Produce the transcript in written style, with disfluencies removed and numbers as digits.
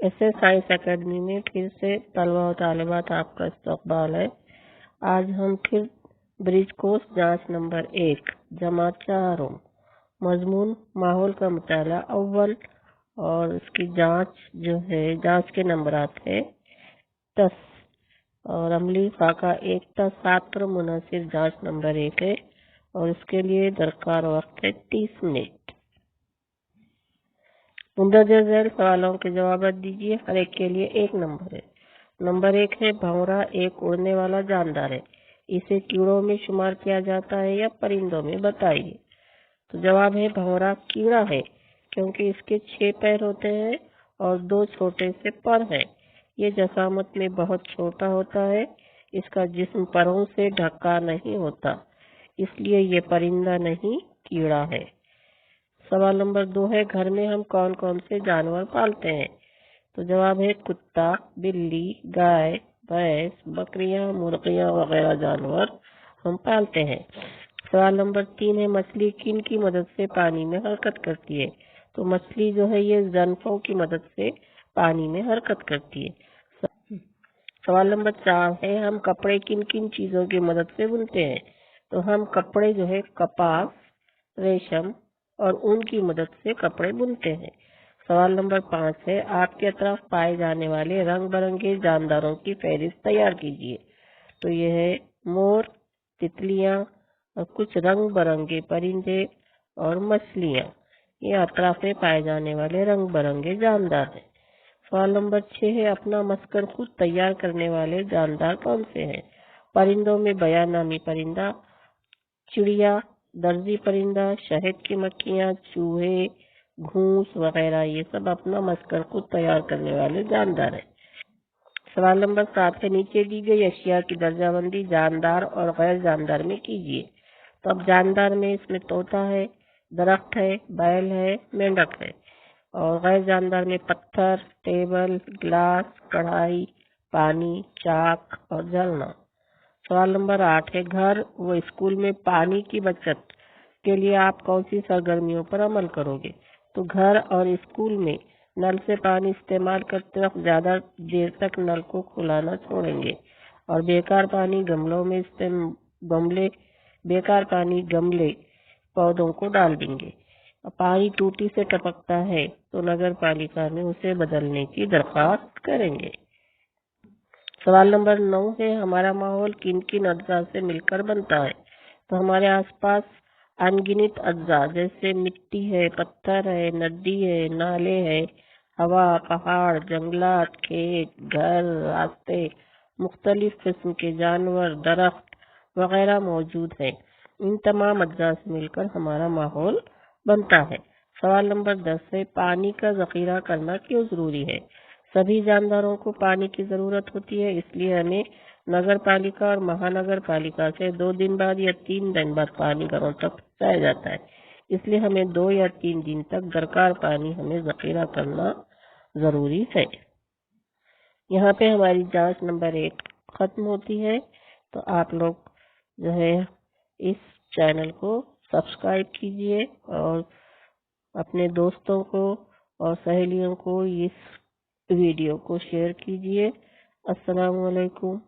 ऐसे science academy में फिर से तलबा और तालिबात आपका इस्तकबाल है। आज हम फिर ब्रिज कोर्स जांच नंबर 1 जमात 4 मजमून माहौल का मुताला अव्वल और इसकी जांच जो है जांच के नंबरात है 10 और अमली फाका 1 था 7 पर मुनासिर जांच नंबर 1 है और इसके लिए दरकार वक्त है 30 मिनट। मुंदरजा झैल सवालों के जवाब दीजिए। हर एक के लिए 1 नंबर है। नंबर 1 है भंवरा एक उड़ने वाला जानदार है, इसे कीड़ों में शुमार किया जाता है या परिंदों में, बताइए। तो जवाब है भंवरा कीड़ा है, क्योंकि इसके 6 पैर होते हैं और 2 छोटे से पर हैं। ये जसामत में बहुत छोटा होता है, इसका जिस्म परों से ढका नहीं होता, इसलिए ये परिंदा नहीं कीड़ा है। सवाल नंबर 2 है घर में हम कौन कौन से जानवर पालते हैं। तो जवाब है कुत्ता, बिल्ली, गाय, भैंस, बकरियां, मुर्गियां वगैरह जानवर हम पालते हैं। सवाल नंबर 3 है मछली किन की मदद से पानी में हरकत करती है। तो मछली जो है ये जंफों की मदद से पानी में हरकत करती है। सवाल नंबर 4 है हम कपड़े किन किन चीजों की मदद से बुनते हैं। तो हम कपड़े जो है कपास, रेशम और ऊन की मदद से कपड़े बुनते हैं। सवाल नंबर 5 है आपके अतराफ पाए जाने वाले रंग बिरंगे जानदारों की फहरिस्त तैयार कीजिए। तो ये है मोर, तितलियां और कुछ रंग बिरंगे परिंदे और मछलियां, ये अतराफ में पाए जाने वाले रंग बिरंगे जानदार हैं। सवाल नंबर 6 है अपना मस्कर खुद तैयार करने वाले जानदार कौन से हैं। परिंदों में बया नामी परिंदा, चिड़िया, दर्जी परिंदा, शहद की मक्खियां, चूहे, घूस वगैरह, ये सब अपना मस्कर खुद तैयार करने वाले जानदार हैं। सवाल नंबर 7 है नीचे दी गई अशिया की दर्जाबंदी जानदार और गैर जानदार में कीजिए। तो अब जानदार में इसमें तोता है, दरख्त है, बैल है, मेंढक है। और गैर जानदार में पत्थर, टेबल, गिलास, कढ़ाई, पानी, चाक और झरना। सवाल नंबर 8 है घर व स्कूल में पानी की बचत के लिए आप कौन सी सरगर्मियों पर अमल करोगे। तो घर और स्कूल में नल से पानी इस्तेमाल करते वक्त ज्यादा देर तक नल को खुला न छोड़ेंगे और बेकार पानी गमले पौधों को डाल देंगे। पानी टूटी से टपकता है तो नगर पालिका में उसे बदलने की दरख्वास्त करेंगे। सवाल नंबर 9 है हमारा माहौल किन किन अज्जा से मिलकर बनता है। तो हमारे आसपास अनगिनत अज्जा जैसे मिट्टी है, पत्थर है, नदी है, नाले है, हवा, पहाड़, जंगलात, खेत, घर, रास्ते, मुख्तलिफ किस्म के जानवर, दरख्त वगैरह मौजूद हैं। इन तमाम अज्जा से मिलकर हमारा माहौल बनता है। सवाल नंबर 10 है पानी का जखीरा करना क्यों जरूरी है। सभी जानदारों को पानी की जरूरत होती है, इसलिए हमें नगर पालिका और महानगर पालिका से 2 दिन बाद या 3 दिन बाद पानी घरों तक पहुंचाया जाता है, इसलिए हमें 2 या 3 दिन तक दरकार पानी हमें जखीरा करना जरूरी है। यहाँ पे हमारी जांच नंबर 1 खत्म होती है। तो आप लोग जो है इस चैनल को सब्सक्राइब कीजिए और अपने दोस्तों को और सहेलियों को इस वीडियो को शेयर कीजिए। अस्सलाम वालेकुम।